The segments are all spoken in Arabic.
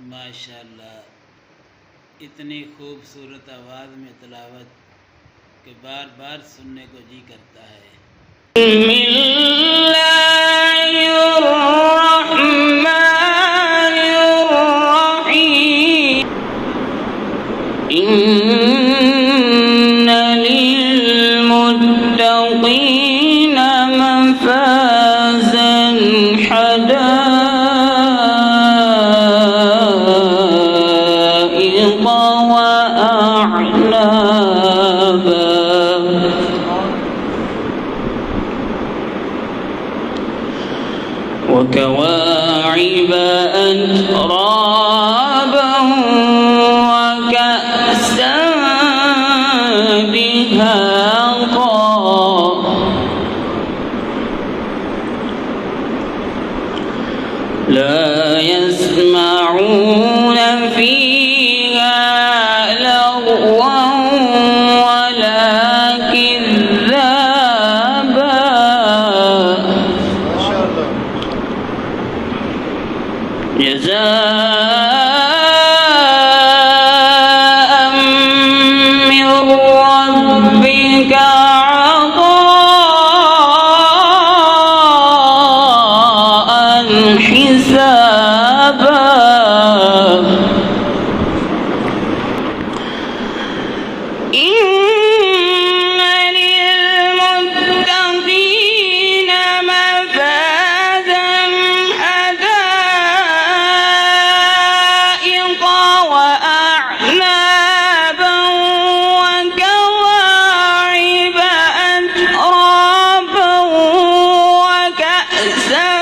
माशाअल्लाह, इतनी खूबसूरत आवाज़ में तिलावत कि बार बार सुनने को जी करता है। इन्ना लिल्मुत्तक़ीना मफ़ाज़न हदाइक़ व अअनाबा وكواعب أترابا وكأسا دهاقا لا يسمعون فيها لغوا ولا كذابا جزاء من ربك عطاء حسابا إن للمتقين مفازا حدائق وأعنابا وكواعب أترابا وكأسا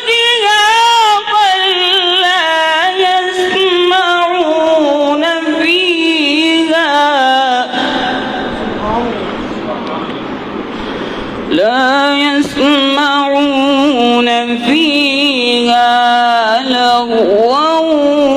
دهاقا لا يسمعون فيها لغوا